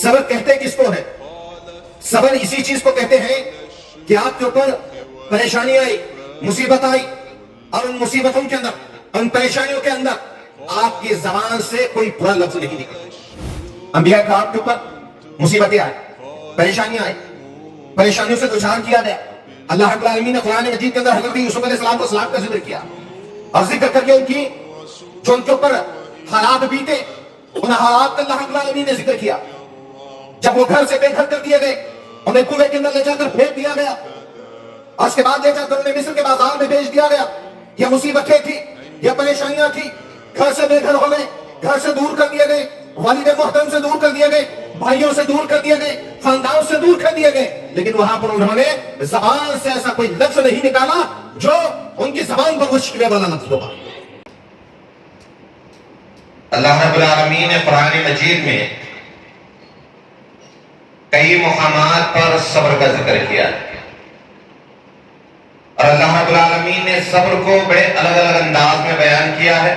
صبر کہتے کس کو ہے؟ صبر اسی چیز کو کہتے ہیں کہ آپ کے اوپر پریشانی آئی، مصیبت آئی، اور ان مصیبتوں کے اندر، ان پریشانیوں کے اندر آپ کی زبان سے کوئی برا لفظ نہیں نکلتا۔ انبیاء کا آپ کے اوپر مصیبتیں آئی، پریشانیاں آئی، پریشانیوں سے دوچار کیا گیا۔ اللہ رب العالمین نے قرآن مجید کے اندر حضرت یوسف علیہ السلام کا ذکر کیا، اور ذکر کر کے ان کی جو ان کے اوپر حالات بیتے، ان حالات کا اللہ رب العالمین نے ذکر کیا۔ جب وہ گھر سے بے گھر کر دیے گئے، انہیں کنویں کے اندر لے جا کر پھینک دیا گیا، اور اس کے بعد لے جا کر انہیں مصر کے بازار میں بھیج دیا گیا۔ یہ مصیبتیں تھی، یہ پریشانیاں تھی، گھر سے بے گھر ہو گئے، گھر سے دور کر دیے گئے، والد محترم سے دور کر دیے گئے، بھائیوں سے دور کر دیے گئے، خاندان سے دور کر دیے گئے، لیکن وہاں پر انہوں نے زبان سے ایسا کوئی لفظ نہیں نکالا جو ان کی زبان پر وہ شکوے والا لفظ ہوگا۔ اللہ رب العالمین نے قرآن مجید میں کئی مقامات پر صبر کا ذکر کیا، اور اللہ رب العالمین نے صبر کو بڑے الگ الگ انداز میں بیان کیا ہے۔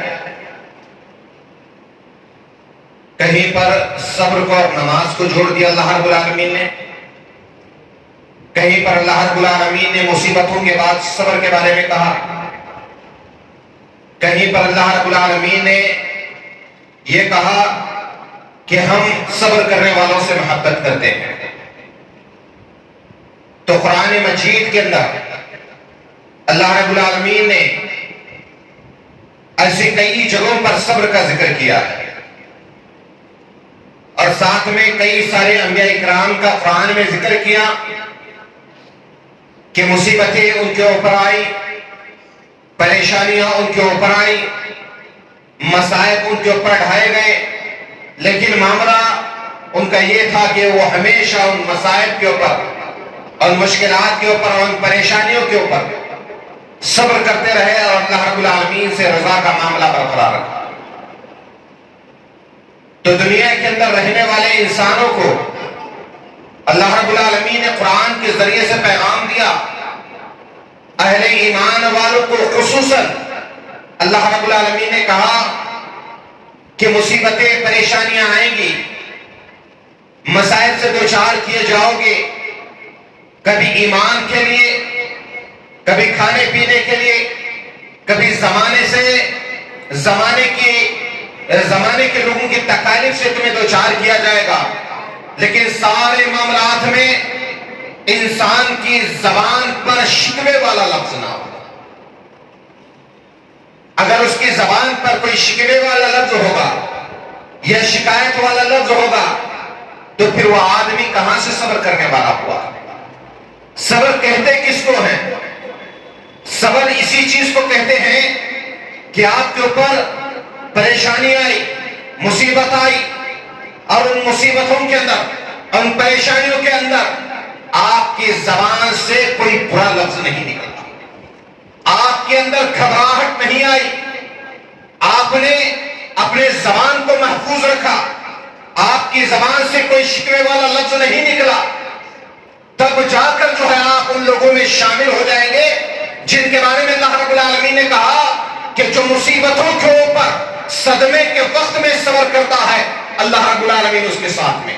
کہیں پر صبر کو اور نماز کو جوڑ دیا اللہ رب العالمین نے، کہیں پر اللہ رب العالمین نے مصیبتوں کے بعد صبر کے بارے میں کہا، کہیں پر اللہ رب العالمین نے یہ کہا کہ ہم صبر کرنے والوں سے محبت کرتے ہیں۔ تو قرآن مجید کے اندر اللہ رب العالمین نے ایسی کئی جگہوں پر صبر کا ذکر کیا ہے، اور ساتھ میں کئی سارے انبیاء اکرام کا قرآن میں ذکر کیا کہ مصیبتیں ان کے اوپر آئی، پریشانیاں ان کے اوپر آئی، مصائب ان کے اوپر ڈھائے گئے، لیکن معاملہ ان کا یہ تھا کہ وہ ہمیشہ ان مصائب کے اوپر، ان مشکلات کے اوپر، ان پریشانیوں کے اوپر صبر کرتے رہے، اور اللہ رب العالمین سے رضا کا معاملہ برقرار رکھا۔ تو دنیا کے اندر رہنے والے انسانوں کو اللہ رب العالمین نے قرآن کے ذریعے سے پیغام دیا، اہل ایمان والوں کو خصوصاً اللہ رب العالمین نے کہا کہ مصیبتیں، پریشانیاں آئیں گی، مسائل سے دوچار کیے جاؤ گے، کبھی ایمان کے لیے، کبھی کھانے پینے کے لیے، کبھی زمانے کے لوگوں کی تکالیف سے تمہیں دوچار کیا جائے گا، لیکن سارے معاملات میں انسان کی زبان پر شکوے والا لفظ نہ ہو۔ اگر اس کی زبان پر کوئی شکوے والا لفظ ہوگا یا شکایت والا لفظ ہوگا تو پھر وہ آدمی کہاں سے صبر کرنے والا ہوا؟ صبر کہتے کس کو ہیں؟ صبر اسی چیز کو کہتے ہیں کہ آپ کے اوپر پریشانی آئی، مصیبت آئی، اور ان مصیبتوں کے اندر، ان پریشانیوں کے اندر آپ کی زبان سے کوئی برا لفظ نہیں نکلا، آپ کے اندر گھبراہٹ نہیں آئی، آپ نے اپنے زبان کو محفوظ رکھا، آپ کی زبان سے کوئی شکوے والا لفظ نہیں نکلا، تب جا کر جو ہے آپ ان لوگوں میں شامل ہو جائیں گے جن کے بارے میں اللہ رب العالمین نے کہا کہ جو مصیبتوں کے اوپر صدمے کے وقت میں صبر کرتا ہے، اللہ رب العالمین اس کے ساتھ میں۔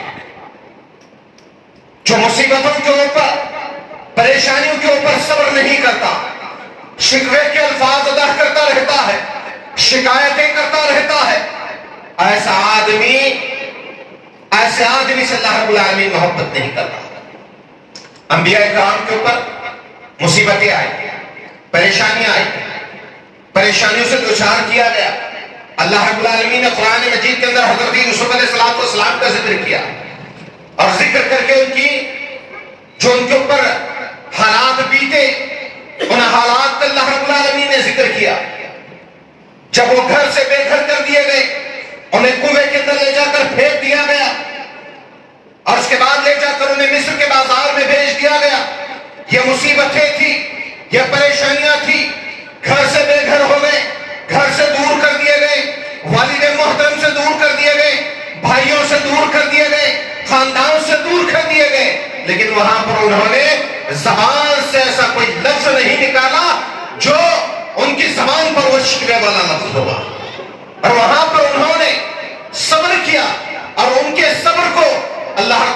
جو مصیبتوں کے اوپر، پریشانیوں کے اوپر صبر نہیں کرتا، شکوے کے الفاظ ادا کرتا رہتا ہے، شکایتیں کرتا رہتا ہے، ایسے آدمی سے اللہ رب العالمین محبت نہیں کرتا۔ انبیاء کرام کے اوپر مصیبتیں آئی، پریشانیاں آئی، پریشانیوں سے دوچار کیا گیا۔ اللہ رب العالمین نے قرآن مجید کے اندر حضرت یوسف علیہ السلام کا ذکر کیا، اور ذکر کر کے ان کی جو ان کے اوپر حالات بیتے، ان حالات کا اللہ رب العالمین نے ذکر کیا۔ جب وہ گھر سے بے گھر کر دیے گئے، انہیں کنویں کے اندر لے جا کر پھینک دیا گیا، اور اس کے بعد لے جا کر انہیں مصر کے بازار میں بھیج دیا گیا۔ یہ مصیبتیں تھی، یہ پریشانیاں تھی، گھر سے بے گھر ہو گئے، گھر سے دور کر دیے گئے، والد محترم سے دور کر دیے گئے، بھائیوں سے دور کر دیے گئے، خاندان سے دور کر دیے گئے، لیکن وہاں پر انہوں نے زبان سے ایسا کوئی لفظ نہیں نکالا جو ان کی زبان پر وہ شکوے والا لفظ ہوگا، اور وہاں پر انہوں نے صبر کیا، اور ان کے صبر کو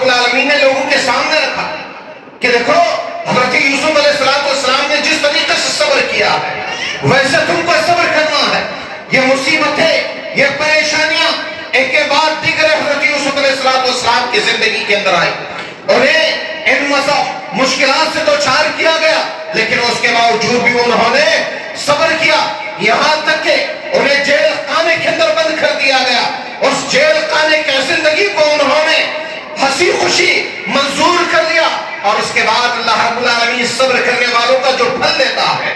العالمین نے لوگوں کے سامنے رکھا کہ دیکھو حضرت یوسف علیہ السلام نے جس طریقے سے صبر کیا ہے ویسے تم کو صبر کرنا ہے. یہ مصیبتیں، یہ پریشانیاں ایک کے بعد دیگر حضرت یوسف علیہ السلام کی زندگی کے اندر آئی. انہیں ان مشکلات سے دوچار کیا گیا، لیکن اس کے باوجود بھی انہوں نے صبر کیا. یہاں تک کہ انہیں جیل خانے کے اندر بند کر دیا گیا. اس جیل خانے کی زندگی کو انہوں نے ہنسی خوشی منظور کر لیا. اور اس کے بعد اللہ رب العالمین صبر کرنے والوں کا جو پھل دیتا ہے،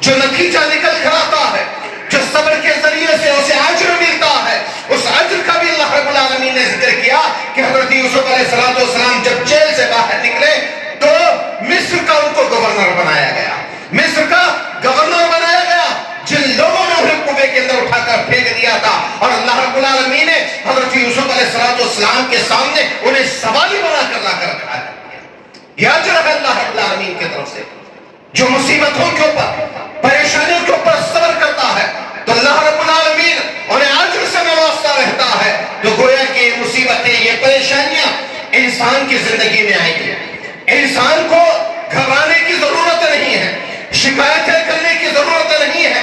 جو نتیجہ نکل کر آتا ہے، جو صبر کے ذریعے سے اسے اجر ملتا ہے، اس اجر کا بھی اللہ رب العالمین نے ذکر کیا کہ حضرت یوسف علیہ السلام جب جیل سے باہر نکلے تو مصر کا ان کو گورنر بنایا گیا. مصر کا گورنر بنایا گیا جن لوگوں نے انہیں کنویں کے اندر اٹھا کر پھینک دیا تھا. اور اللہ رب العالمین نے حضرت یوسف علیہ السلام کے سامنے انہیں سوالی بنا کر لا کر رکھا ہے. یہ اجر ہے اللہ رب العالمین کی طرف سے. جو مصیبتوں کے اوپر، پریشانیوں کے اوپر صبر کرتا ہے تو اللہ رب العالمین انہیں اجر سے نوازتا رہتا ہے. تو گویا کہ یہ مصیبتیں، یہ پریشانیاں انسان کی زندگی میں آئی ہیں. انسان کو گھبرانے کی ضرورت نہیں ہے، شکایتیں کرنے کی ضرورت نہیں ہے،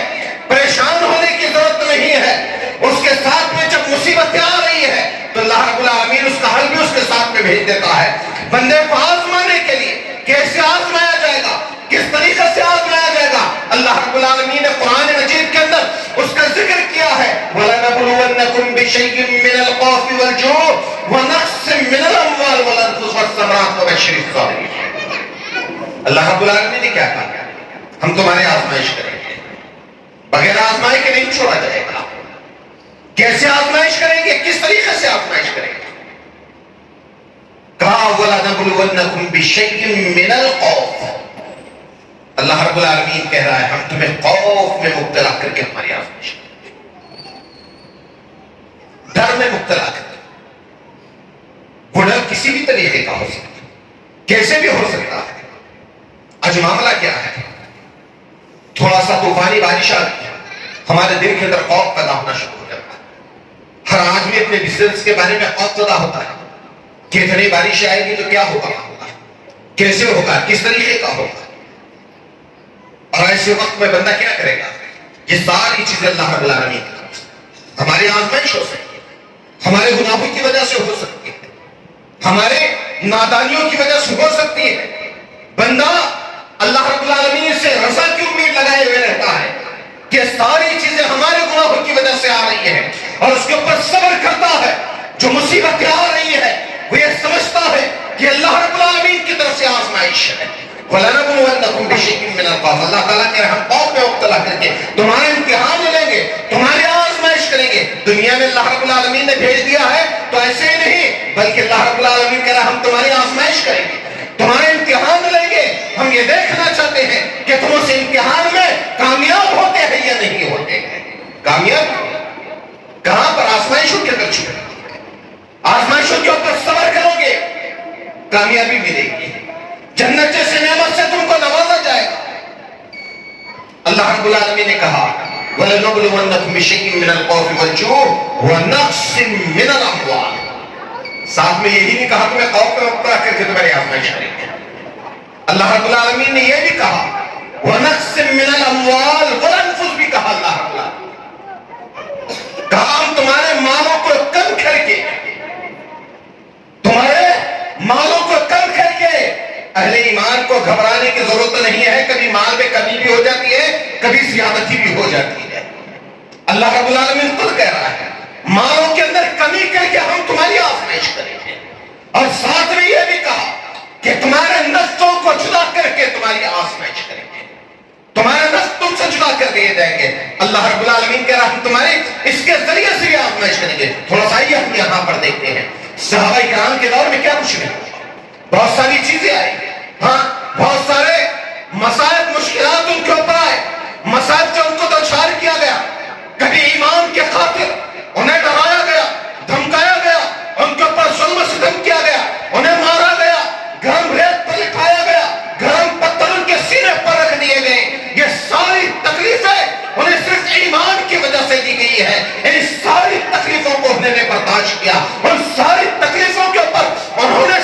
پریشان ہونے کی ضرورت نہیں ہے. اس کے ساتھ میں جب مصیبتیں آ رہی ہے تو اللہ رب العالمین اس کا حل بھی اس کے ساتھ میں بھیج دیتا ہے. بندے کو آزمانے کے لیے کیسے آزمایا جائے گا، کس طریقے سے آزمایا جائے گا، اللہ رب العالمین نے قرآن مجید کے اندر اس کا ذکر کیا ہے. وَلَنَبْلُوَنَّكُمْ بِشَيْءٍ مِّنَ الْخَوْفِ وَالْجُوعِ وَنَقْصٍ مِّنَ الْأَمْوَالِ وَالْأَنفُسِ وَالثَّمَرَاتِ وَبَشِّرِ الصَّابِرِينَ. اللہ رب العالمین نے کیا کہا؟ ہم تمہاری آزمائش کریں گے، بغیر آزمائے کے نہیں چھوڑا جائے گا. کیسے آزمائش کریں گے، کس طریقے سے آزمائش کریں گے؟ کہا وَلَنَبْلُوَنَّكُمْ بِشَيْءٍ مِّنَ الْخَوْفِ. اللہ رب العالمین کہہ رہا ہے ہم تمہیں خوف میں مبتلا کر کے ہماری آزمائش کریں گے، ڈر میں مبتلا کر کے. وہ ڈر کسی بھی طریقے کا ہو سکتا ہے، کیسے بھی ہو سکتا ہے. آج معاملہ کیا ہے؟ تھوڑا سا طوفانی بارش آ گئی، ہمارے دل کے اندر خوف پیدا ہونا شروع ہو جاتا ہے. ہر آدمی اپنے بزنس کے بارے میں خوف زدہ ہوتا ہے کہ اتنی بارش آئے گی تو کیا ہوگا، کیسے ہوگا، کس طریقے کا ہوگا. اور ایسے وقت میں بندہ کیا کرے گا؟ یہ ساری چیزیں اللہ رب العالمین کی طرف سے ہماری آزمائش ہو سکتی ہے، ہمارے گناہوں کی وجہ سے ہو سکتی ہے، ہمارے نادانیوں کی وجہ سے ہو سکتی ہے. بندہ اللہ رب العالمین سے رضا کی امید لگائے ہوئے رہتا ہے کہ ساری چیزیں ہمارے گناہوں کی وجہ سے آ رہی ہیں اور اس کے اوپر صبر کرتا ہے. جو مصیبتیں آ رہی ہے وہ یہ سمجھتا ہے کہ اللہ رب العالمین کی طرف سے آزمائش ہے. وَلَنَبْلُوَنَّكُمْ بِشَيْءٍ مِّنَ الْخَوْفِ. اللہ تعالیٰ کہ ہم خوف میں مبتلا کر کے تمہارے امتحان لیں گے، تمہاری آزمائش کریں گے. دنیا میں اللہ رب العالمین نے بھیج دیا ہے تو ایسے ہی نہیں، بلکہ اللہ رب العالمین کہہ رہا ہے ہم تمہاری آزمائش کریں گے، تمہارے امتحان لیں گے. ہم یہ دیکھنا چاہتے ہیں کہ تم اس امتحان میں کامیاب ہوتے ہیں یا نہیں ہوتے ہیں. کامیاب کہاں پر؟ آزمائشوں کے اندر چھپے. آزمائشوں کے اوپر صبر کرو گے، کامیابی ملے گی، جنت جیسے نعمت سے تم کو نوازا جائے گا. اللہ رب العالمین نے کہا وَلَنَبْلُوَنَّكُمْ بِشَيْءٍ مِّنَ الْخَوْفِ وَالْجُوعِ وَنَقْصٍ مِّنَ الْأَمْوَالِ. ساتھ میں یہی نہیں کہا تمہیں خوف میں مبتلا کر کے تمہاری آزمائش کریں گے. اللہ رب العالمین نے یہ بھی کہا وَنَقْصٍ مِّنَ الْأَمْوَالِ وَالْأَنفُسِ بھی کہا. اللہ رب العالمین کہا ہم تمہارے مالوں کو کم کر کے، تمہارے مالوں کو کم کر کے. اہل ایمان کو گھبرانے کی ضرورت نہیں ہے. کبھی مال میں کمی بھی ہو جاتی ہے، کبھی زیادتی بھی ہو جاتی ہے. اللہ رب العالمین خود کہہ رہا ہے مالوں کے اندر کمی کر کے ہم تمہاری آزمائش کریں گے. اور ساتھ میں یہ بھی کہا کہ تمہارے نسلوں کو جدا کر کے تمہاری آزمائش کریں گے، تمہارے نسل تم سے جدا کر دیے جائیں گے. اللہ رب العالمین کہہ رہا ہم تمہاری اس کے ذریعے سے بھی آزمائش کریں گے. تھوڑا سا یہ ہم یہاں پر دیکھتے ہیں صحابہ کرام کے دور میں کیا کچھ نہیں. بہت ساری چیزیں آئی، ہاں بہت سارے مسائل مشکلات ان کے اوپر آئے، مسائل سے ان کو دوچار کیا گیا. کبھی ایمان کے خاطر انہیں ڈرایا گیا، دھمکایا گیا، ان کے اوپر ظلم و ستم کیا گیا، انہیں مارا گیا، گرم ریت پر لٹایا گیا، گرم پتھر ان کے سینے پر رکھ دیے گئے. یہ ساری تکلیفیں انہیں صرف ایمان کی وجہ سے دی گئی ہے. ان ساری تکلیفوں کو انہوں نے برداشت کیا، ان ساری تکلیفوں کے اوپر انہوں نے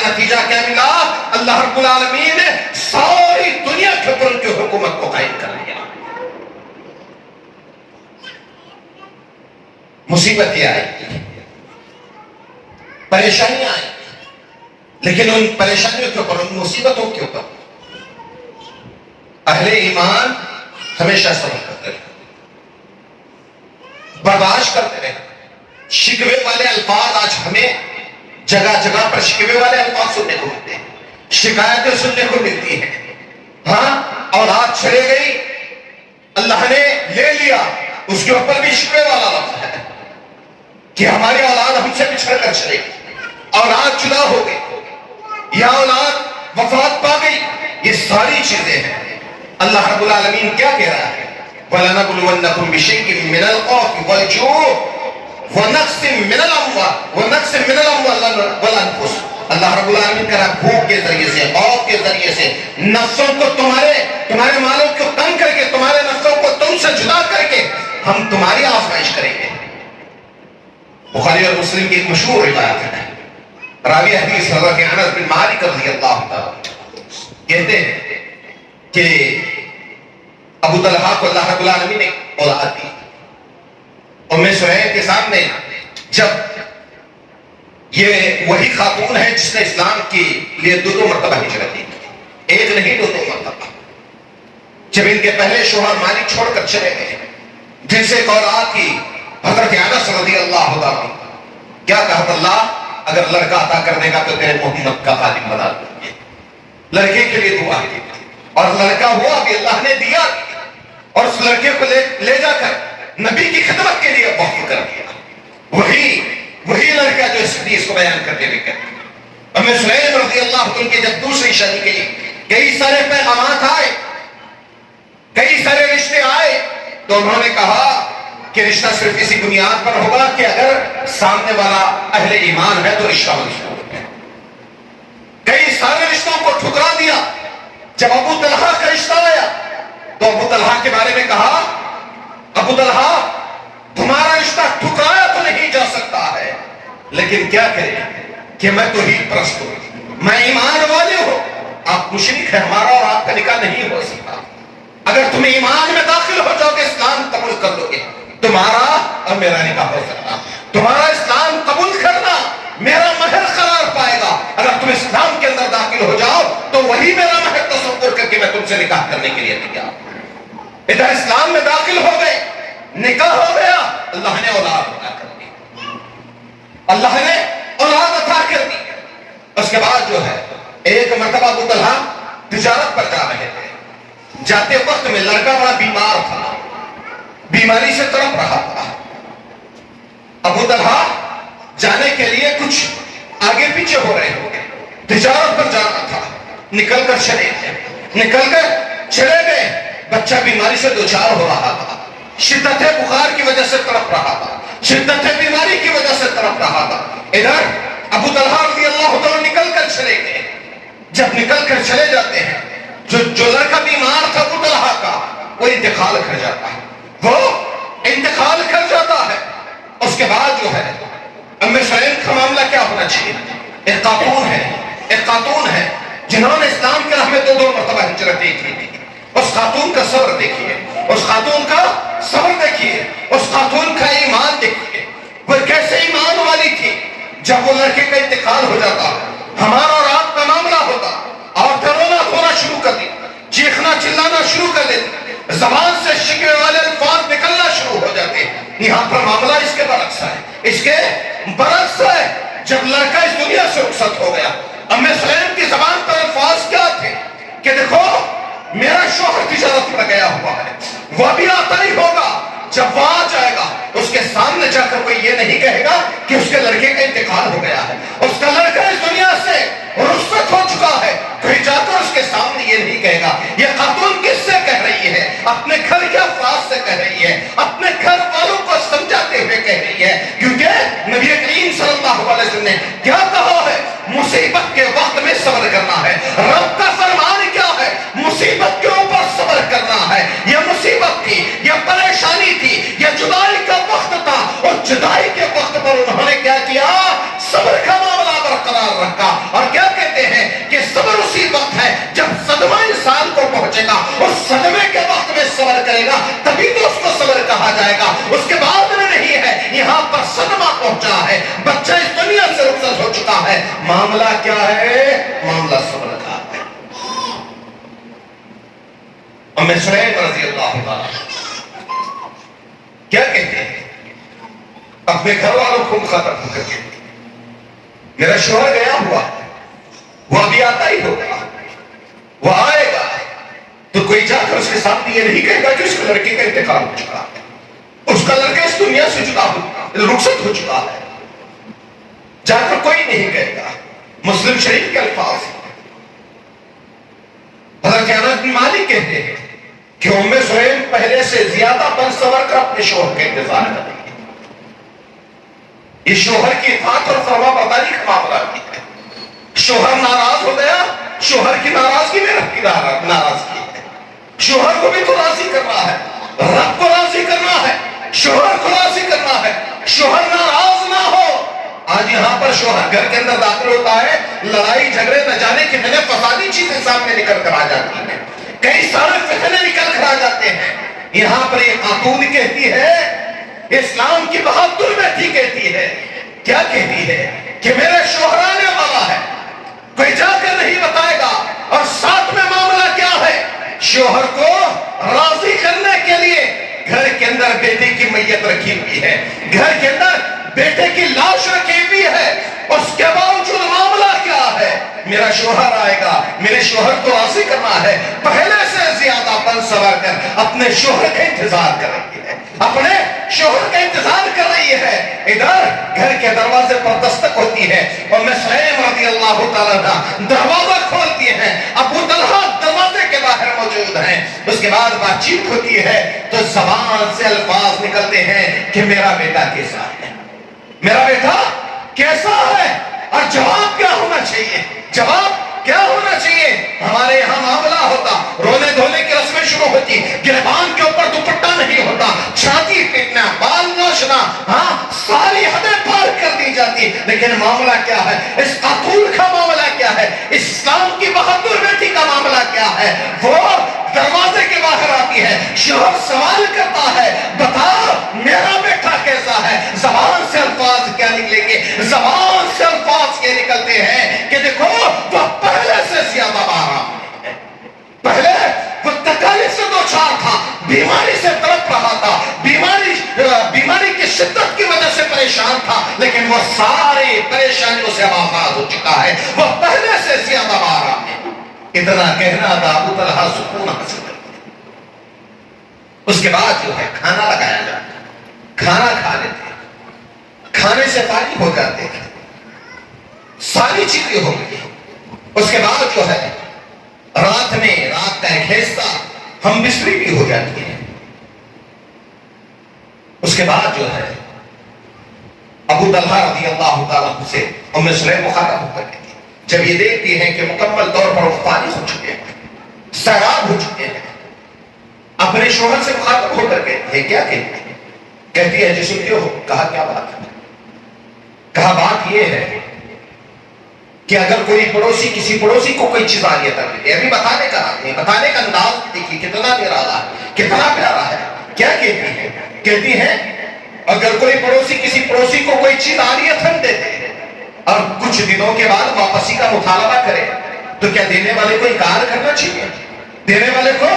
نتیجہ کیا ملا؟ اللہ رب العالمین نے ساری دنیا کے اوپر ان کی حکومت کو قائم کر لیا. مصیبتیں آئی، پریشانیاں آئی، لیکن ان پریشانیوں کے اوپر، ان مصیبتوں کے اوپر اہل ایمان ہمیشہ صبر کرتے رہے، برداشت کرتے رہے. شکوے والے الفاظ آج ہمیں جگہ جگہ پر شکوے والے الفاظ سننے کو ملتے ہیں، شکایتیں سننے کو ملتی ہیں. ہاں، اولاد چھڑے گئی، اللہ نے لے لیا، اس کے اوپر بھی شکوے والا لفظ ہے کہ ہماری اولاد ہم سے بچھڑ کر چلے گئی، اولاد جدا ہو گئی یا اولاد وفات پا گئی. یہ ساری چیزیں ہیں. اللہ رب العالمین کیا کہہ رہا ہے؟ وَلَنَبْلُوَنَّكُمْ بِشَيْءٍ مِّنَ الْخَوْفِ وَالْجُوعِ وَنَقْصٍ مِّنَ الْأَمْوَالِ وَالْأَنفُسِ. اللہ رب العالمین کہہ رہا ہے بھوک کے ذریعے سے، خوف کے ذریعے سے، نفسوں کو تمہارے مالوں کو تنگ کر کے، تمہارے نفسوں کو تم سے جدا کر کے ہم تمہاری آزمائش کریں گے. بخاری اور مسلم کی ایک مشہور روایت ہے، راوی حدیث حضرت انس بن مالک رضی اللہ تعالی کہتے ہیں کہ ابو طلحہ کو اللہ رب العالمین نے اولاد دی. ام سہیل کے سامنے جب یہ وہی خاتون ہے جس نے اسلام کے لیے دو مرتبہ ہجرت کی، ایک نہیں دو مرتبہ. جب ان کے پہلے شوہر مالک چھوڑ کر چلے گئے، جن سے ایک اولاد کی، حضرت انس رضی اللہ عنہ کیا کہا؟ اللہ اگر لڑکا عطا کر دے گا تو تیرے محمد کا خادم بنا دیں گے. لڑکے کے لیے دعا کی اور لڑکا ہوا بھی، اللہ نے دیا، اور اس لڑکے کو لے جا کر نبی کی خدمت کے لیے وقف کر دیا. وہی لڑکا جو اس حدیث کو بیان کرتے ہوئے کہتے ہیں ام سلیم رضی اللہ عنہ کی جب دوسری شادی کے لیے کئی سارے پیغامات آئے، کئی سارے رشتے آئے، تو انہوں نے کہا کہ رشتہ صرف اسی بنیاد پر ہوگا کہ اگر سامنے والا اہل ایمان ہے تو رشتہ منظور ہے. کئی سارے رشتوں کو ٹھکرا دیا. جب ابو طلحہ کا رشتہ آیا تو ابو طلحہ کے بارے میں کہا، ابو طلحہ تمہارا رشتہ ٹھکرایا تو نہیں جا سکتا ہے، لیکن کیا کریں کہ میں توحید پرست ہوں، میں ایمان والے ہوں، آپ مشرک ہیں، ہمارا اور آپ کا نکاح نہیں ہو سکتا. اگر تم ایمان میں داخل ہو جاؤ گے، اسلام قبول کر لو گے، تمہارا اور میرا نکاح ہو سکتا. تمہارا اسلام قبول کرنا میرا مہر قرار پائے گا. اگر تم اسلام کے اندر داخل ہو جاؤ تو وہی میرا مہر تصور کر کے میں تم سے نکاح کرنے کے لیے تیار. ادھر اسلام میں داخل ہو گئے، نکاح ہو گیا، اللہ نے اولاد عطا کر دی. اللہ نے اولاد عطا کر دی. اس کے بعد جو ہے ایک مرتبہ ابو طلحہ تجارت پر جا رہے تھے. جاتے وقت میں لڑکا بڑا بیمار تھا، بیماری سے تڑپ رہا تھا. ابو طلحہ جانے کے لیے کچھ آگے پیچھے ہو رہے ہو گئے، تجارت پر جانا تھا، نکل کر چلے گئے. بچہ بیماری سے دوچار ہو رہا تھا، شدت بخار کی وجہ سے تڑپ رہا تھا، شدت بیماری کی وجہ سے تڑپ رہا تھا. ادھر ابو طلحہ رضی اللہ عنہ نکل کر چلے گئے. جب نکل کر چلے جاتے ہیں، جو لڑکا بیمار تھا ابو طلحہ کا، وہ انتقال کر جاتا ہے. اس کے بعد جو ہے ام سلیم کا معاملہ کیا ہونا چاہیے؟ ایک خاتون ہے جنہوں نے اسلام کے راہ میں دو مرتبہ ہجرت کی تھی. اس خاتون کا صبر دیکھیے، اس خاتون کا ایمان دیکھیے. وہ کیسے ایمان والی تھی. جب وہ لڑکے کا انتقال ہو جاتا، ہمارا اور آپ کا معاملہ ہوتا، اور رونا دھونا شروع کر دی، چیخنا چلانا شروع کر دیتی، زبان سے شکوے والے الفاظ نکلنا شروع ہو جاتے. یہاں پر معاملہ اس کے برعکس ہے. جب لڑکا اس دنیا سے رخصت ہو گیا، ام سلیم کی زبان پر الفاظ کیا تھے کہ دیکھو میرا شوہر تجارت پر گیا ہوا ہے، وہ بھی آتا ہی ہوگا. جب وہ آ جائے گا اس کے سامنے جا کر کوئی یہ نہیں کہے گا کہ اس کے لڑکے کا انتقال ہو گیا ہے، اس کا لڑکا اس دنیا سے رخصت ہو چکا ہے. کوئی جا کر اس کے سامنے یہ نہیں کہے گا. یہ خاتون کس سے کہہ رہی ہے؟ اپنے گھر کے افراد سے کہہ رہی ہے، اپنے گھر والوں کو سمجھاتے ہوئے کہہ رہی ہے. کیونکہ نبی کریم صلی اللہ علیہ وسلم نے کیا کہا ہے؟ مصیبت کے وقت میں صبر کرنا ہے. رب کا فرمان کیا ہے؟ مصیبت کے اوپر صبر کرنا ہے. یہ مصیبت تھی، یہ پریشانی تھی، یہ جدائی کا وقت تھا، اور جدائی کے وقت پر انہوں نے کیا کیا؟ صبر کا معاملہ برقرار رکھا. اور کیا کہ ہے. معاملہ کیا ہے؟ معاملہ صبر کا ہے. ام سلیم رضی اللہ تعالی کیا کہتے ہیں اپنے گھر والوں کو مخاطب کر کے؟ میرا شوہر گیا ہوا، وہ ابھی آتا ہی ہوگا، وہ آئے گا تو کوئی جا کر اس کے سامنے یہ نہیں کہے گا کہ اس کے لڑکے کا انتقال ہو چکا ہے، اس کا لڑکا اس دنیا سے جدا رخصت ہو چکا ہے. جا کر کوئی نہیں کہے گا. مسلم شریف کے الفاظ حضرت انس بن مالک کہتے ہیں کہ ام سلیم پہلے سے زیادہ بن سور کر اپنے شوہر کا انتظار کر رہی ہے. یہ شوہر کی اطاعت اور فرما برداری کا معاملہ بھی ہے. شوہر ناراض ہو گیا، شوہر کی ناراضگی میں رب کی ناراضگی ہے. شوہر کو بھی تو راضی کرنا ہے، رب کو راضی کرنا ہے، شوہر کو راضی کرنا ہے. شوہر ناراض نہ ہو. آج یہاں پر شوہر گھر کے اندر داخل ہوتا ہے، لڑائی جھگڑے نہ جانے کتنے فسادی چیزیں سامنے نکل کر آ جاتی ہیں، کئی سارے فتنے نکل کر آ جاتے ہیں. یہاں پر ایک خاتون کہتی ہے، اسلام کی بہادر بیٹی کہتی ہے، کیا کہتی ہے کہ میرے شوہر آنے والا ہے، کوئی جا کر نہیں بتائے گا. اور ساتھ میں معاملہ کیا ہے؟ شوہر کو راضی کرنے کے لیے گھر کے اندر بیٹے کی میت رکھی ہوئی ہے، گھر کے اندر بیٹے کی لاش رکھی ہوئی ہے. اس کے باوجود معاملہ کیا ہے؟ میرا شوہر آئے گا، میرے شوہر کو راضی کرنا ہے. پہلے سے زیادہ بن سور کر اپنے شوہر کا انتظار کر رہی ہے، اپنے شوہر کا انتظار کر رہی ہے. ادھر گھر کے دروازے پر دستک ہوتی ہے اور ام سلیم رضی اللہ تعالیٰ عنہ دروازہ کھولتی ہیں. ابو طلحہ دروازے کے باہر موجود ہیں. اس کے بعد بات چیت ہوتی ہے تو زبان سے الفاظ نکلتے ہیں کہ میرا بیٹا کیسا ہے، میرا بیٹا کیسا ہے. اور جواب کیا ہونا چاہیے؟ جواب کیا ہونا چاہیے؟ ہمارے یہاں معاملہ ہوتا، رونے دھونے کی رسمیں شروع ہوتی، گریبان کے اوپر دوپٹہ نہیں ہوتا، چھاتی پیٹنا، بال نوچنا، ہاں ساری حدیں پار کر دی جاتی. لیکن معاملہ کیا ہے؟ اس خاتون کا معاملہ کیا ہے؟ اسلام کی بہادر بیٹی کا معاملہ کیا ہے؟ وہ دروازے کے باہر آتی ہے، شوہر سوال کرتا ہے بتا میرا بیٹا کیسا ہے. زبان سے الفاظ کیا نکلیں گے؟ زبان سے الفاظ کیا نکلتے ہیں کہ دیکھو وہ پہلے سے زیادہ آرام ہے. پہلے وہ تکالیف سے دوچار تھا، بیماری سے تڑپ رہا تھا، بیماری کی شدت کی وجہ سے پریشان تھا، لیکن وہ ساری پریشانیوں سے آزاد ہو چکا ہے. وہ پہلے سے زیادہ آرام ہے. اتنا کہنا تھا ابو طلحہ سکون حاصل کرتے. اس کے بعد جو ہے کھانا لگایا جاتا، کھانا کھا لیتے، کھانے سے فارغ ہو جاتے ہیں، ساری چیزیں ہو گئی. اس کے بعد جو ہے رات کا ایک حصہ ہم بستری بھی ہو جاتی ہے. اس کے بعد جو ہے ابو طلحہ رضی اللہ تعالیٰ سے ام سلیم مخاطب ہو کر کہتی، جب یہ دیکھتی ہیں کہ مکمل طور پر وہ فارغ ہو چکے ہیں، سیراب ہو چکے ہیں، اپنے شوہر سے مخاطب ہو کر کہتی ہے، کیا کہتی ہے؟ کہتی ہے جی سنتے ہو؟ کہا کیا بات ہے؟ کہا بات یہ ہے کہ اگر کوئی پڑوسی کسی پڑوسی کو کوئی چیز عطیہ کر دے، ابھی بتانے کا انداز دیکھیے کتنا نرالا ہے، کتنا پیارا ہے. کیا کہتی ہے؟ کہتی ہے اگر کوئی پڑوسی کسی پڑوسی کو کوئی چیز عطیہ دے دے اور کچھ دنوں کے بعد واپسی کا مطالبہ کرے تو کیا دینے والے کو انکار کرنا چاہیے؟ دینے والے کو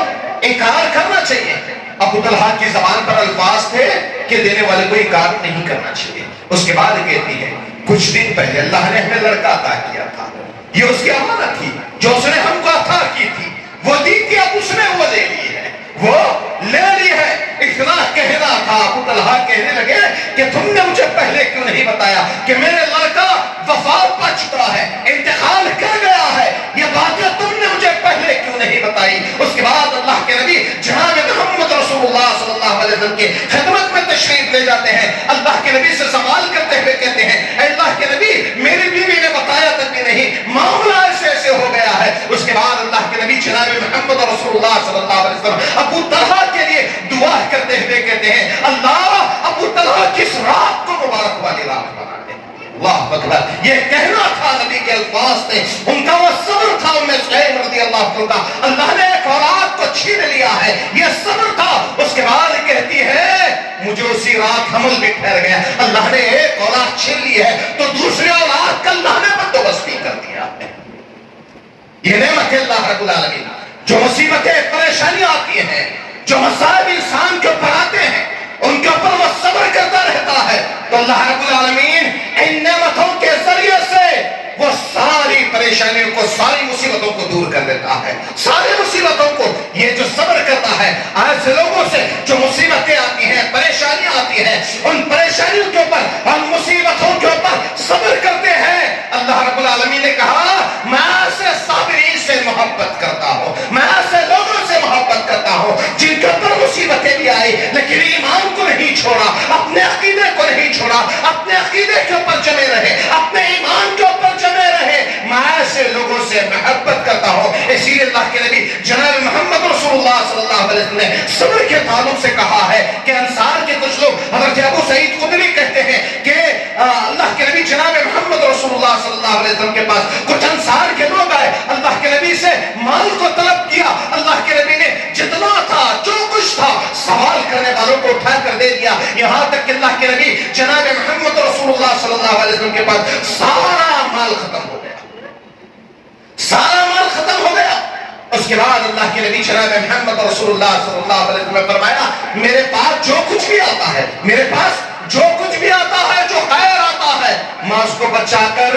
انکار کرنا چاہیے. ابو طلحہ کی زبان پر الفاظ تھے کہ دینے والے کو انکار نہیں کرنا چاہیے. اس کے بعد کہتی ہے کچھ دن پہلے اللہ نے ہمیں لڑکا عطا کیا تھا، یہ اس کی امانت تھی جو اس نے ہم کو عطا کی تھی، وہ دی تھی، اب اس نے وہ لے لی ہے، وہ لے لی ہے. اتنا کہنا تھا. ابو طلحہ کہنے لگے کہ تم نے مجھے پہلے کیوں نہیں بتایا کہ میرے لڑکا وفات پا چکا ہے، انتقال کر گیا ہے، یہ باتیں تم نے مجھے پہلے کیوں نہیں بتائی. اس کے بعد اللہ کے نبی جناب محمد رسول اللہ صلی اللہ علیہ وسلم کی خدمت میں تشریف لے جاتے ہیں. اللہ کے نبی سے سوال کرتے ہوئے کہتے ہیں اے اللہ کے نبی میری بیوی نے بتایا تک بھی نہیں، معاملہ ایسے ہو گیا ہے. اس کے بعد اللہ کے نبی جناب محمد رسول اللہ صلی اللہ علیہ وسلم ابو طلحہ کے لیے دعا کرتے ہوئے کہتے ہیں اللہ ابو طلحہ کی اس رات کو مبارک والی رات بنا دے. اللہ اکبر. یہ کہنا تھا نبی کے الفاظ تھے، ان کا وہ صبر تھا. ام سلیم رضی اللہ عنہ اللہ نے ایک اولاد کو چھین لیا ہے، یہ صبر تھا. اس کے بعد کہتی ہے مجھے اسی رات حمل بھی ٹھہر گیا. اللہ نے ایک اولاد چھین لی ہے تو دوسری اولاد کا اللہ نے مصیبتیں اللہ رب العالمین، جو مصیبتیں پریشانیاں آتی ہیں، جو مصائب انسان کے اوپر آتے ہیں، ان کے اوپر وہ صبر کرتا رہتا ہے، تو اللہ رب العالمین ان نعمتوں کے ذریعے سے وہ ساری پریشانیوں کو، ساری مصیبتوں کو دور کر دیتا ہے، ساری مصیبتوں کو۔ یہ جو صبر کرتا ہے، ایسے لوگوں سے جو مصیبتیں آتی ہیں، پریشانیاں آتی ہیں، ان پریشانیوں کے اوپر، ان مصیبتوں کے اوپر صبر کرتے ہیں، اللہ رب العالمین نے کہا میں ایسے صابرین سے محبت کرتا ہوں، میں ایسے لوگوں سے محبت کرتا ہوں جن کے اوپر مصیبتیں بھی آئی لیکن ایمان کو نہیں چھوڑا، اپنے عقیدے کو نہیں چھوڑا، اپنے عقیدے کے اوپر جمے رہے، اپنے ایمان کے اوپر جمے رہے، میں ایسے لوگوں سے محبت کرتا ہوں۔ اسی لیے اللہ کے نبی جناب محمد رسول اللہ صلی اللہ علیہ وسلم نے صبر کے تعلق سے کہا ہے کہ انصار کے کچھ لوگ، حضرت ابو سعید خدری کہتے ہیں کہ اللہ کے نبی جناب محمد رسول اللہ صلی اللہ علیہ وسلم کے پاس کچھ انصار کے لوگ آئے، اللہ کے نبی سے مال کو طلب کیا، اللہ کے نبی نے جتنا تھا، جو کچھ تھا، سوال کرنے والوں کو اٹھا کر دے دیا، یہاں تک کہ اللہ کے نبی جناب محمد رسول اللہ صلی اللہ علیہ وسلم کے پاس سارا مال ختم ہو گیا، سارا مال ختم ہو گیا۔ اس کے بعد اللہ کے نبی جناب محمد رسول اللہ صلی اللہ علیہ وسلم نے فرمایا میرے پاس جو کچھ بھی آتا ہے، میرے پاس جو کچھ بھی آتا ہے، جو خیر آتا ہے، میں اس کو بچا کر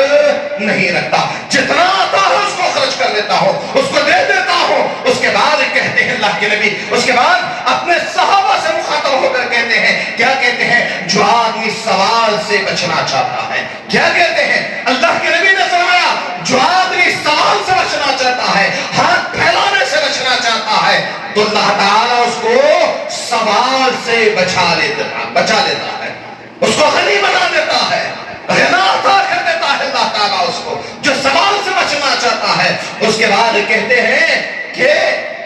نہیں رکھتا، جتنا آتا ہے اس کو خرچ کر دیتا ہوں، اس کو دے دیتا ہوں۔ اس کے بعد کہتے ہیں اللہ کے نبی، اس کے بعد اپنے صحابہ سے مخاطب ہو کر کہتے ہیں، کیا کہتے ہیں؟ جو آدمی سوال سے بچنا چاہتا ہے، کیا کہتے ہیں؟ اللہ کے نبی نے فرمایا جو آدمی سوال سے بچنا چاہتا ہے، ہاتھ پھیلانے سے بچنا چاہتا ہے، تو اللہ تعالیٰ اس کو سوال سے بچا لیتا ہے، اس کو غنی بنا دیتا ہے، غنا عطا کر دیتا ہے اللہ تعالیٰ اس کو، جو سوال سے بچنا چاہتا ہے۔ اس کے بعد کہتے ہیں کہ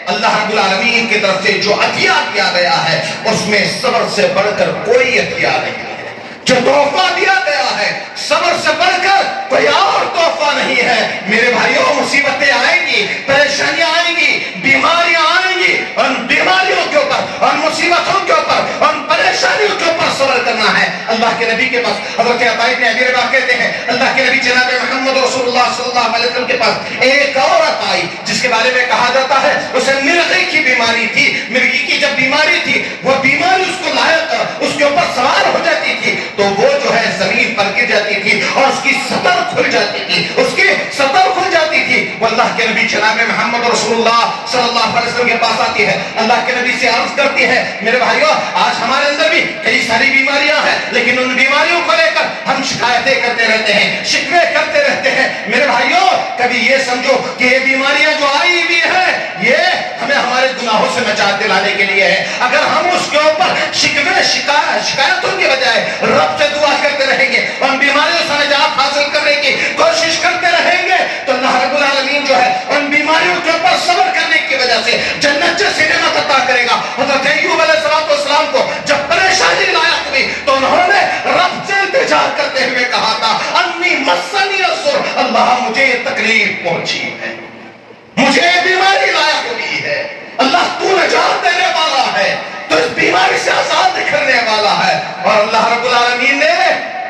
اللہ رب العالمین کی طرف سے جو عطیہ دیا گیا ہے اس میں صبر سے بڑھ کر کوئی عطیہ نہیں ہے، جو تحفہ دیا گیا ہے صبر سے بڑھ کر کوئی اور تحفہ نہیں ہے۔ میرے بھائیوں، مصیبتیں آئیں گی، پریشانیاں آئیں گی، بیماریاں آئیں گی، ان بیماریوں کے اوپر، ان مصیبتوں کے اوپر، ان پریشانیوں کے اوپر صبر کرنا ہے۔ اللہ کے نبی کے پاس حضرت عطا بن ابی رباح کہتے ہیں اللہ کے نبی جناب محمد رسول اللہ صلی اللہ علیہ وسلم کے پاس ایک عورت آئی جس کے بارے میں کہا جاتا ہے اسے مرغی کی بیماری تھی، مرغی کی جب بیماری تھی، وہ بیماری اس کو لائق اس کے اوپر سوار ہو جاتی تھی تو وہ جو ہے زمین پر گر جاتی تھی اور اس کی سطر کھل جاتی تھی، اس کی سطر کھل جاتی تھی۔ وہ اللہ کے نبی جناب محمد رسول اللہ صلی اللہ علیہ وسلم کے پاس آتی ہے، اللہ کے نبی سے عرض کرتی ہے میرے بھائیو آج ہمارے اندر بھی کئی ساری بیماریاں ہیں لیکن ان بیماریوں کو لے کر ہم شکایتیں کرتے رہتے ہیں، شکوے کرتے رہتے ہیں۔ میرے بھائیو کبھی یہ سمجھو کہ یہ بیماریاں جو آئی ہوئی ہیں یہ ہمیں ہمارے گناہوں سے نجات دلانے کے لیے ہے۔ اگر ہم اس کے اوپر شکوے شکایتوں کے بجائے رب سے دعا کرتے رہیں گے، ان بیماریوں سے نجات حاصل کرنے کی کوشش کرتے رہیں گے تو اللہ رب العالمین جو ہے ان بیماریوں کے اوپر صبر کرنے کی وجہ سے جنت جیسی نعمت عطا کرے گا۔ حضرت ایوب علیہ السلام کو جب پریشانی لاحق ہوئی تو انہوں نے رب سے التجا کرتے ہوئے کہا تھا انی مسنی الضر، اللہ مجھے یہ تکلیف پہنچی ہے، مجھے یہ بیماری لاحق ہوئی ہے، اللہ تو نجات دینے والا ہے، تو اس بیماری سے آزاد کرنے والا ہے۔ اور اللہ رب العالمین نے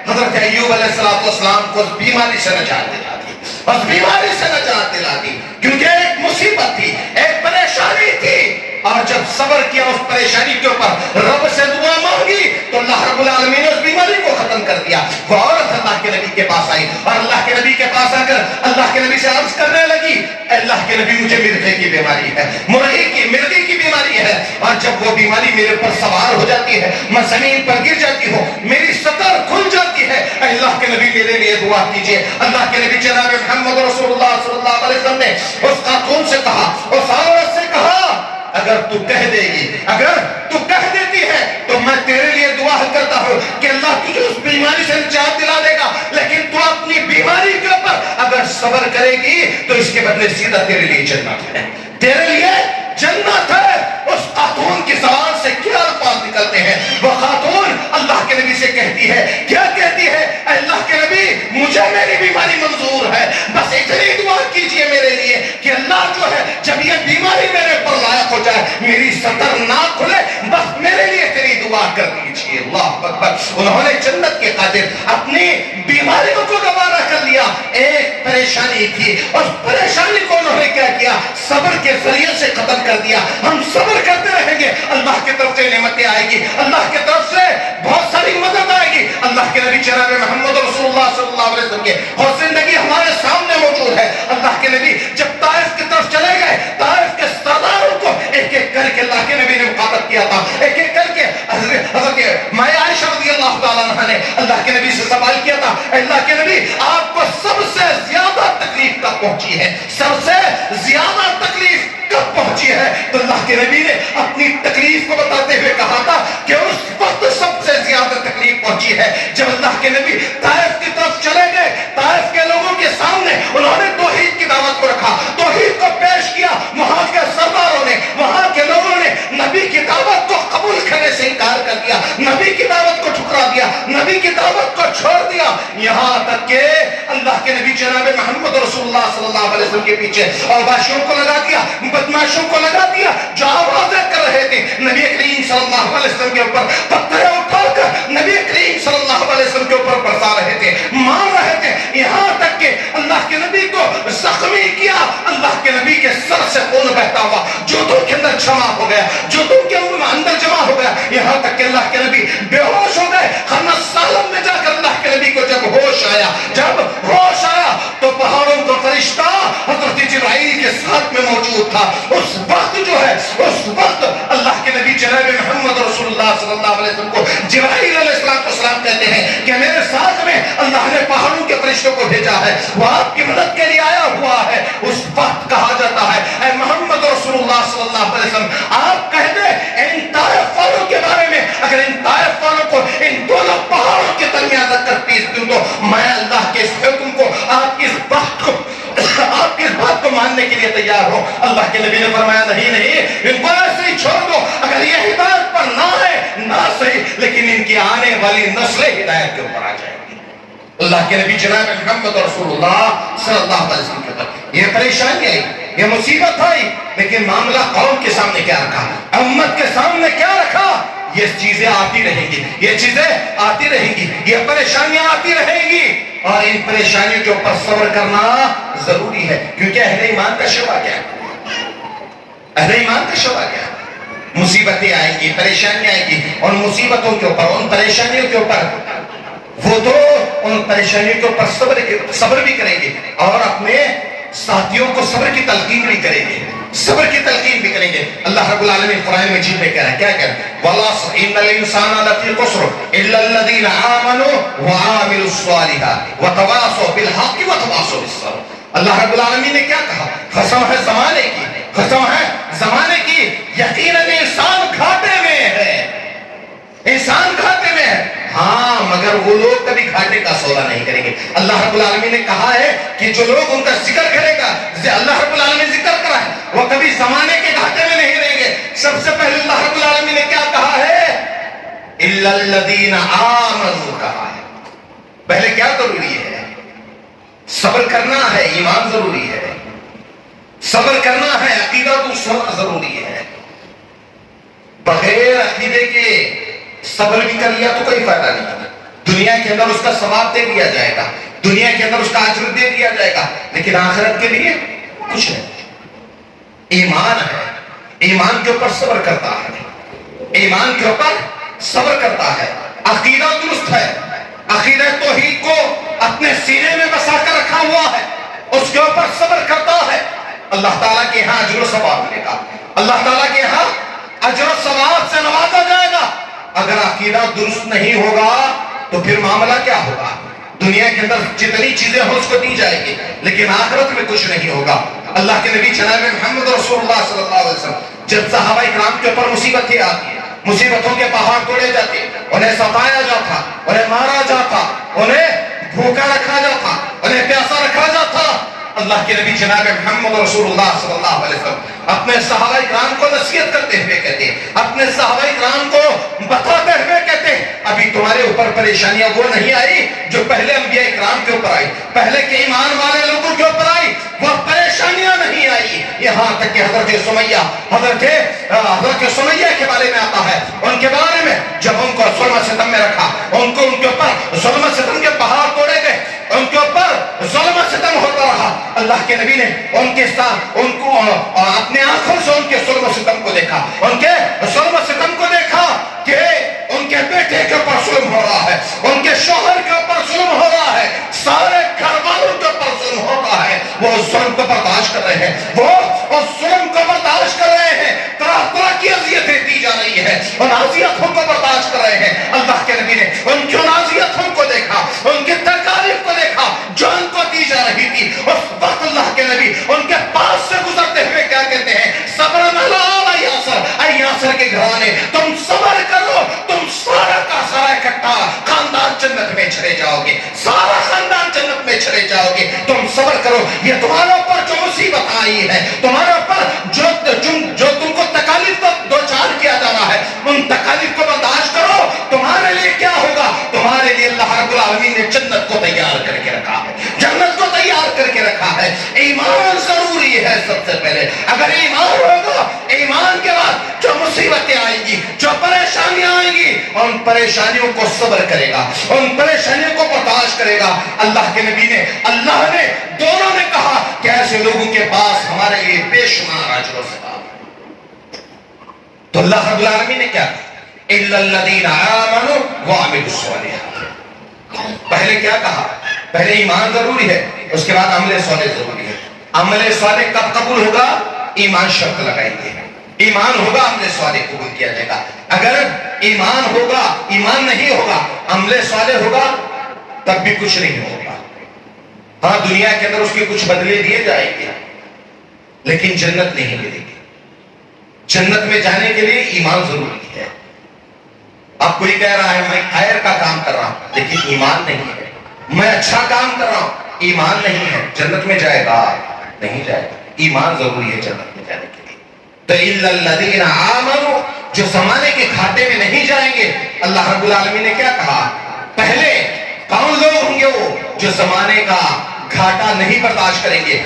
حضرت ایوب علیہ السلام کو اس بیماری سے نجات دلا دی، اس بیماری سے نجات دلا دی، کیونکہ ایک مصیبت تھی، ایک پریشانی تھی، اور جب صبر کیا اس پریشانی کے اوپر، رب سے دعا مانگی تو اللہ رب العالمین نے اس بیماری کو ختم کر دیا۔ وہ عورت اللہ کے نبی کے پاس آئی اور اللہ کے نبی کے پاس آ کر اللہ کے نبی سے عرض کرنے لگی اللہ کے نبی مجھے مرغی کی بیماری ہے، مرغی کی بیماری ہے، اور جب وہ بیماری میرے پر سوار ہو جاتی ہے میں زمین پر گر جاتی ہوں، میری سطر کھل جاتی ہے، اللہ کے نبی میرے لیے دعا کیجئے۔ اللہ کے نبی جناب محمد رسول اللہ صلی اللہ علیہ وسلم نے اس خاتون سے کہا، اس عورت سے کہا اگر تو کہہ دے گی، اگر تو کہہ دیتی ہے تو میں تیرے لیے دعا کرتا ہوں کہ اللہ تجھے اس بیماری سے نجات دلا دے گا، لیکن تو اپنی بیماری کے اوپر اگر صبر کرے گی تو اس کے بدلے سیدھا تیرے لیے جنت ہے، تیرے لیے جنت ہے۔ اس خاتون کی زبان سے کیا الفاظ نکلتے ہیں؟ وہ خاتون اللہ کے نبی سے کہتی ہے، کیا کہتی ہے؟ اے اللہ کے نبی مجھے میری بیماری منظور ہے، بس اتنی دعا کیجئے میرے لیے کہ اللہ جو ہے جب یہ بیماری میرے پر لائق ہو جائے، میری سطر نہ کھلے، بس میرے لیے تیری دعا کر دیجئے۔ اللہ اکبر۔ انہوں نے جنت کے خاطر اپنی بیماریوں کو گوارا کر لیا۔ ایک پریشانی تھی، اس پریشانی کو انہوں نے کیا کیا؟ دیا, صبر کے ذریعے سے ختم کر دیا. ہم صبر کرتے رہیں گے, اللہ کی طرف سے نعمتیں آئے گی, اللہ کی طرف سے بہت ساری مدد آئے گی. اللہ کے نبی جناب محمد رسول اللہ صلی اللہ علیہ وسلم کے اور زندگی ہمارے سامنے موجود ہے. اللہ کے نبی جب طائف کی طرف چلے گئے, طائف کے سرداروں کو ایک ایک کر کے اللہ کے نبی نے مخاطب کیا تھا. ایک ایک کر کے حضرت مائے عائشہ رضی اللہ تعالیٰ عنہ نے اللہ کے نبی سے سوال کیا تھا, اللہ کے نبی آپ کو سب سے زیادہ تکلیف کب پہنچی ہے, سب سے زیادہ تکلیف کب پہنچی ہے؟ تو اللہ کے نبی نے اپنی تکلیف کو بتاتے ہوئے کہا تھا کہ اس وقت سب سے زیادہ تکلیف پہنچی ہے جب اللہ کے نبی طائف کی طرف چلے گئے. طائف کے لوگوں کے سامنے انہوں نے توحید کی دعوت کو رکھا, توحید کو پیش کیا. وہاں کے سرداروں نے, وہاں کے لوگوں نے نبی کی دعوت کو قبول کرنے سے انکار کر دیا, نبی کی دعوت کو ٹھکرا دیا, نبی کی دعوت کو چھوڑ دیا. یہاں تک کہ اللہ کے نبی جناب محمد رسول اللہ صلی اللہ علیہ وسلم کے پیچھے اور بادشاہوں کو لگا دیا, بدماشوں کو لگا دیا جو آوازیں کر رہے تھے نبی کریم صلی اللہ علیہ وسلم کے اوپر, پتھریں اٹھا کر نبی کریم صلی اللہ علیہ وسلم کے اوپر برسا رہے تھے, مار رہے تھے. یہاں تک کہ اللہ کے نبی کو زخمی کیا, اللہ کے نبی کے سر سے خون بہتا ہوا جوتوں کے اندر جمع ہو گیا, جوتوں کے اندر جمع ہو گیا. یہاں تک کہ اللہ کے نبی بے ہوش ہو گئے. خانہ سالم میں جا کر اللہ کے نبی کو جب ہوش آیا, جب ہوش آیا تو پہاڑوں کا فرشتہ حضرت جبرائیل کے ساتھ میں موجود تھا. اس وقت جو ہے, اس وقت اللہ کے نبی جناب محمد رسول اللہ صلی اللہ علیہ وسلم کو جبرائیل علیہ السلام کہتے ہیں کہ میرے ساتھ میں اللہ نے پہاڑوں کے فرشتوں کو بھیجا ہے, وہ آپ کی مدد کے لیے آیا ہوا ہے. اس وقت کہا جاتا ہے اے محمد رسول اللہ صلی اللہ علیہ وسلم آپ کہہ دیں ان طائف والوں کے بارے میں, اگر ان طائف والوں کو ان دونوں پہاڑوں کے درمیان رکھ کر پیس دوں تو میں اللہ کے اس حکم کو, آپ کی اس بات کو, آپ کی اس بات کو ماننے کے لیے تیار ہوں. اللہ کے نبی نے فرمایا نہیں نہیں, ان کو ایسے ہی چھوڑ دو, اگر یہ ہدایت پر نہ ہے نہ صحیح, لیکن ان کی آنے والی نسلیں ہدایت کے اوپر آ جائیں گی. اللہ کے نبی جناب محمد رسول اللہ صلی اللہ علیہ وسلم کے اوپر یہ پریشانی آئی, یہ مصیبت آئی, لیکن معاملہ قوم کے سامنے کیا رکھا, امت کے سامنے کیا رکھا؟ یہ چیزیں آتی رہیں گی, یہ چیزیں آتی رہیں گی, یہ پریشانیاں آتی رہیں گی, اور ان پریشانیوں کے اوپر صبر کرنا ضروری ہے. کیونکہ اہل ایمان کا شعبہ کیا ہے, اہل ایمان کا شعبہ کیا ہے؟ مصیبتیں آئیں گی, پریشانیاں آئیں گی, اور مصیبتوں کے اوپر, ان پریشانیوں کے اوپر وہ تو ان پریشانیوں کے اوپر صبر بھی کریں گے, اور اپنے ساتھیوں کو صبر کی تلقین بھی کریں گے, صبر کی تلقین بھی کریں گے. اللہ رب العالمین قرآن مجید میں کہہ رہا ہے, کیا کہہ رہا ہے, وَالْعَصْرِ إِنَّ الْإِنسَانَ لَفِي خُسْرٍ إِلَّا الَّذِينَ آمَنُوا وَعَمِلُوا الصَّالِحَاتِ وَتَوَاصَوْا بِالْحَقِّ وَتَوَاصَوْا بِالصَّبْرِ. اللہ رب العالمین نے کیا کہا, قسم ہے زمانے کی, قسم ہے زمانے کی, یقیناً انسان گھاٹے میں ہے, انسان گھاٹے میں ہے. ہاں مگر وہ لوگ کبھی گھاٹے کا سودا نہیں کریں گے. اللہ رب العالمین نے کہا ہے کہ جو لوگ ان کا ذکر کرے گا, اللہ رب العالمین ذکر کرا ہے, وہ کبھی زمانے کے گھاٹے میں نہیں رہیں گے. سب سے پہلے اللہ رب العالمین نے کیا کہا ہے, اِلَّا الَّذِينَ آمَنُوا کہا ہے. پہلے کیا ضروری ہے, صبر کرنا ہے, ایمان ضروری ہے, صبر کرنا ہے, عقیدہ تو ضروری ہے. بغیر عقیدے کے صبر بھی کر لیا تو کوئی فائدہ نہیں. دنیا کے اندر اس کا ثواب دے دیا جائے گا, دنیا کے اندر اس کا اجر دے دیا جائے گا, لیکن آخرت کے لیے کچھ نہیں. ایمان ہے, ایمان کے اوپر صبر کرتا ہے, ایمان کے اوپر صبر کرتا ہے, عقیدہ درست ہے, عقیدہ توحید کو اپنے سینے میں بسا کر رکھا ہوا ہے, اس کے اوپر صبر کرتا ہے. اللہ تعالیٰ کے یہاں اجر و ثواب ملے گا, اللہ تعالیٰ کے یہاں اجر و ثواب سے نوازا جائے گا. اگر عقیدہ درست نہیں ہوگا تو پھر معاملہ کیا ہوگا, دنیا کے اندر جتنی چیزیں ہوں اس کو دی جائے گی, لیکن آخرت میں کچھ نہیں ہوگا. اللہ کے نبی جناب محمد رسول اللہ صلی اللہ علیہ وسلم جب صحابہ کرام کے اوپر مصیبتیں آتی ہیں, مصیبتوں کے پہاڑ توڑے جاتے, انہیں ستایا جاتا, انہیں مارا جاتا, انہیں بھوکا رکھا جاتا, انہیں پیاسا رکھا جاتا, اللہ کے نبی جناب محمد رسول اللہ صلی اللہ علیہ وسلم اپنے صحابہ کرام کو نصیحت کرتے ہوئے کہتے ہیں, اپنے صحابہ کرام کو بتاتے ہوئے کہتے ہیں, ابھی تمہارے اوپر پریشانیاں وہ نہیں آئی جو پہلے انبیاء کرام کے اوپر آئی, پہلے کے ایمان والے لوگوں کے اوپر آئی, وہ پریشانیاں نہیں آئی. یہاں تک کہ حضرت سمیہ کے بارے میں آتا ہے, ان کے بارے میں جب ان کو ظلم و ستم میں رکھا, ان کے اوپر ظلم و ستم کے پہاڑ توڑے گئے, ان کے اوپر ظلم و ستم ہوتا رہا, اللہ کے نبی نے ان کے ساتھ ان کو اپنے آنکھوں سے ان کے ظلم و ستم کو دیکھا، ان کے ظلم و ستم کو دیکھا کہ ان کے بیٹے کے اوپر ظلم ہو رہا ہے، ان کے شوہر کے اوپر ظلم ہو رہا ہے، سارے گھر والوں کے اوپر ظلم ہو رہا ہے، وہ اس ظلم کو برداشت کر رہے ہیں، وہ اس ظلم کو برداشت کر رہے ہیں، طرح طرح کی اذیتیں دی جا رہی ہے، ان اذیتوں کو برداشت کر رہے ہیں۔ اللہ کے نبی نے ان کی ان اذیتوں کو دیکھا، ان کی تکالیف کو دیکھا جو ان کو دی جا رہی تھی۔ اس وقت اللہ کے نبی ان کے پاس سے گزرتے ہوئے کیا کہتے ہیں؟ صبر آل یاسر، اے یاسر کے گھرانے تم صبر کرو، تم سارا کا سارا اکٹھا خاندان جنت میں چلے جاؤ گے، سارا خاندان جنت میں چلے جاؤ گے، تم صبر کرو۔ یہ تمہارے اوپر جو مصیبت آئی ہے، تمہارے اوپر جو تم کو تکالیف کو دوچار کیا جا رہا ہے، ان تکالیف کو برداشت کرو۔ تمہارے لیے کیا ہوگا؟ تمہارے لیے اللہ رب العالمین نے جنت کو تیار کر کے رکھا ہے، جنت کو تیار کر کے رکھا ہے۔ ایمان ضروری ہے سب سے پہلے۔ اگر ایمان ہوگا، ایمان کے بعد جو مصیبتیں آئیں گی، جو پریشانیاں آئیں گی، ان پریشانیوں کو صبر کرے گا، ان پریشانیوں کو برداشت کرے گا۔ اللہ کے نبی نے، اللہ نے، دونوں نے کہا کہ ایسے لوگوں کے پاس ہمارے لیے بے شمار اجر و ثواب۔ تو اللہ رب العالمین نے کیا کہا؟ اِلَّا الَّذِينَ آمَنُوا وَعَمِلُوا الصَّالِحَاتِ۔ پہلے کیا کہا؟ پہلے ایمان ضروری ہے، اس کے بعد عمل صالح ضروری ہے۔ عمل صالح کب قبول ہوگا؟ ایمان شرط لگائیں گے، ایمان ہوگا عمل صالح قبول کیا جائے گا۔ اگر ایمان ہوگا، ایمان نہیں ہوگا، عمل صالح ہوگا، تب بھی کچھ نہیں ہوگا۔ ہاں دنیا کے اندر اس کے کچھ بدلے دیے جائیں گے، لیکن جنت نہیں ملے گی۔ جنت میں جانے کے لیے ایمان ضروری ہے۔ اب کوئی کہہ رہا ہے میں خیر کا کام کر رہا ہوں لیکن ایمان نہیں ہے، میں اچھا کام کر رہا ہوں، ایمان نہیں ہے، جنت میں جائے گا؟ نہیں جائے گا۔ ایمان ضروری ہے جنت میں جانے کے لیے۔ تو اِلَّا الَّذِينَ آمَنُوا، جو زمانے کے گھاٹے میں نہیں جائیں گے، اللہ رب العالمین نے کیا کہا؟ پہلے کون لوگ ہوں گے؟ وہ جو زمانے کا گھاٹا نہیں برداشت کریں گے،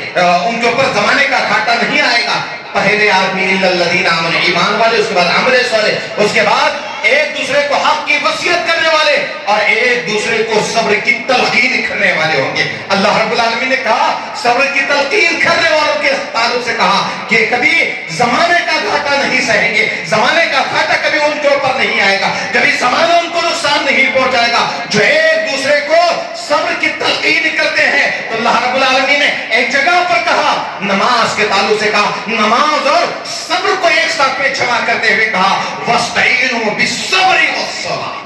ان کے اوپر زمانے کا گھاٹا نہیں آئے گا۔ پہلے آدمی اِلَّا الَّذِينَ آمَنُوا، ایمان والے، اس کے بعد عمل صالح، اس کے بعد ایک دوسرے کو حق کی وصیت کرنے والے اور ایک دوسرے کو صبر کی تلقین کرنے والے ہوں گے۔ اللہ رب العالمین نے کہا صبر کی تلقین کرنے والوں کے تعلق سے کہا کہ کبھی زمانے کا گھاٹا نہیں سہیں گے، زمانے کا گھاٹا کبھی ان کے اوپر نہیں آئے گا، کبھی زمانہ ان کو نقصان نہیں پہنچائے گا۔ جو ایک دوسرے کو صبر کی تلقین کرتے ہیں، تو اللہ رب العالمین نے ایک جگہ پر کہا، نماز کے تعلق سے کہا، نماز اور صبر کو ایک ساتھ میں جمع کرتے ہوئے کہا وَاسْتَعِينُوا بِالصَّبْرِ وَالصَّلَاةِ۔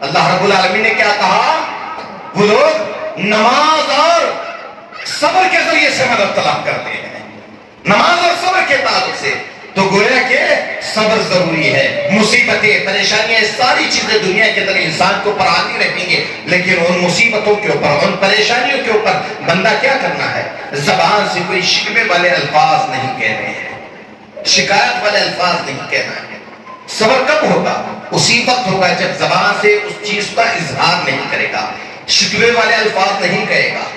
اللہ رب العالمین نے کیا کہا؟ وہ لوگ نماز اور صبر کے ذریعے سے مدد طلب کرتے ہیں، نماز اور صبر کے تعلق سے۔ تو گویا کہ صبر ضروری ہے۔ مصیبتیں، پریشانیاں، ساری چیزیں دنیا کے اندر انسان کو پر آتی رہیں گے، لیکن ان مصیبتوں کے اوپر، ان پریشانیوں کے اوپر بندہ کیا کرنا ہے؟ زبان سے کوئی شکوے والے الفاظ نہیں کہنے ہیں، شکایت والے الفاظ نہیں کہنا ہے۔ صبر کب ہوگا؟ اسی وقت ہوگا جب زبان سے اس چیز کا اظہار نہیں کرے گا، شکوے والے الفاظ نہیں کہے گا،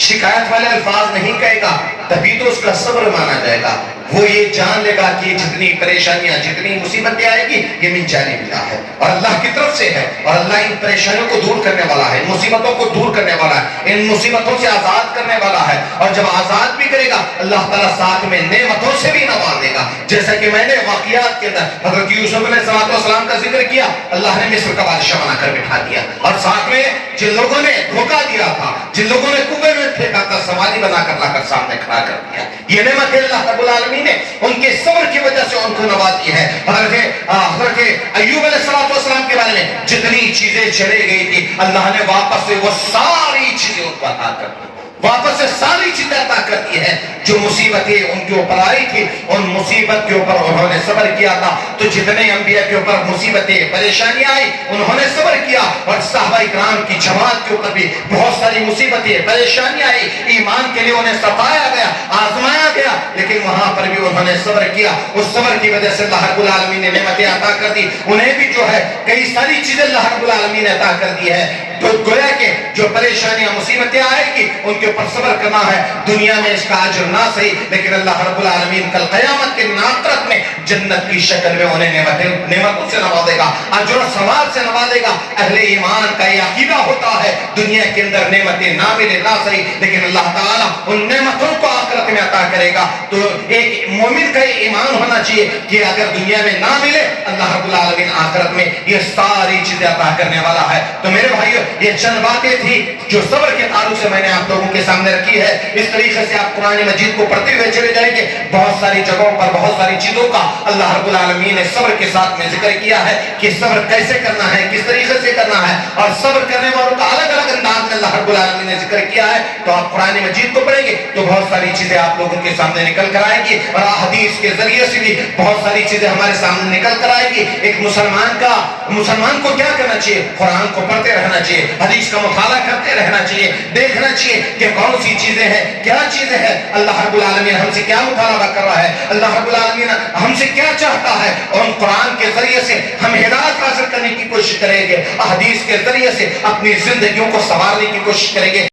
شکایت والے الفاظ نہیں کہے گا، تبھی تو اس کا صبر مانا جائے گا۔ وہ یہ جان لے گا کہ جتنی پریشانیاں، جتنی مصیبتیں آئے گی، یہ من جانب اللہ ہے اور اللہ کی طرف سے ہے، اور اللہ ان پریشانیوں کو دور کرنے والا ہے، ان مصیبتوں کو دور کرنے والا ہے، ان مصیبتوں سے آزاد کرنے والا ہے۔ اور جب آزاد بھی کرے گا، اللہ تعالیٰ ساتھ میں نعمتوں سے بھی نوازے گا۔ جیسا کہ میں نے واقعات کے اندر حضرت یوسف علیہ السلام کا ذکر کیا، اللہ نے مصر کا بادشاہ بنا کر بٹھا دیا، اور ساتھ میں جن لوگوں نے دھوکہ دیا تھا، جن لوگوں نے کنویں میں پھینکا تھا، سواری بنا کر لا کر سامنے کھڑا کر دیا۔ یہ نعمت اللہ رب العالمین نے ان کے صبر کی وجہ سے ان کو نوازی ہے۔ حضرت ایوب علیہ السلام کے بارے میں جتنی چیزیں چلی گئی تھی، اللہ نے واپس سے وہ ساری چیزیں ان کو عطا کر دی، واپس سے ساری چیزیں عطا کر دی ہے۔ جو مصیبتیں ان کے اوپر آئی تھی، ان مصیبت کے اوپر انہوں نے صبر کیا تھا۔ تو جتنے انبیاء کے اوپر مصیبتیں، پریشانیاں آئی، انہوں نے صبر کیا، اور صحابہ کرام کی جماعت کے اوپر بھی بہت ساری مصیبتیں، پریشانیاں آئی، ایمان کے لیے انہیں ستایا گیا، آزمایا گیا، لیکن وہاں پر بھی انہوں نے صبر کیا۔ اس صبر کی وجہ سے اللہ رب العالمین نے نعمتیں عطا کر دی، انہیں بھی جو ہے کئی ساری چیزیں اللہ رب العالمین نے عطا کر دی ہے۔ تو گویا کہ جو پریشانیاں مصیبتیں آئے گی ان کے اوپر صبر کرنا ہے. دنیا میں اس کا اجر نہ صحیح لیکن اللہ رب العالمین کل قیامت کے آخرت میں جنت کی شکل میں انہیں نعمتوں سے نوازے گا, اجر و ثواب سے نوازے گا. اہل ایمان کا یہ عقیدہ ہوتا ہے دنیا کے اندر نعمتیں نہ ملے نہ صحیح لیکن اللہ تعالیٰ ان نعمتوں کو آخرت میں عطا کرے گا. تو ایک مومن کا یہ ایمان ہونا چاہیے کہ اگر دنیا میں نہ ملے اللہ رب العالمین آخرت میں یہ ساری چیزیں عطا کرنے والا ہے. تو میرے بھائیو یہ چند باتیں تھی جو صبر کے تعلق سے میں نے آپ لوگوں کے سامنے رکھی ہے. اس طریقے سے آپ قرآن مجید کو پڑھتے ہوئے چلے جائیں گے. بہت ساری جگہوں پر بہت ساری چیزوں کا اللہ رب العالمین نے صبر کے ساتھ میں ذکر کیا ہے کہ صبر کیسے کرنا ہے, کس طریقے سے کرنا ہے, اور صبر کرنے والوں کا الگ الگ انداز میں اللہ رب العالمین نے ذکر کیا ہے. تو آپ قرآن مجید کو پڑھیں گے تو بہت ساری چیزیں آپ لوگوں کے سامنے نکل کر آئیں گی اور حدیث کے ذریعے سے بھی بہت ساری چیزیں ہمارے سامنے نکل کر آئے گی. ایک مسلمان کو کیا کرنا چاہیے؟ قرآن کو پڑھتے رہنا چاہیے, حدیث کا مطالعہ کرتے رہنا چاہیے, دیکھنا چاہیے کہ کون سی چیزیں ہیں, کیا چیزیں ہیں, اللہ رب العالمین ہم سے کیا مطالبہ کر رہا ہے, اللہ رب العالمین ہم سے کیا چاہتا ہے, اور قرآن کے ذریعے سے ہم ہدایت حاصل کرنے کی کوشش کریں گے, حدیث کے ذریعے سے اپنی زندگیوں کو سنوارنے کی کوشش کریں گے.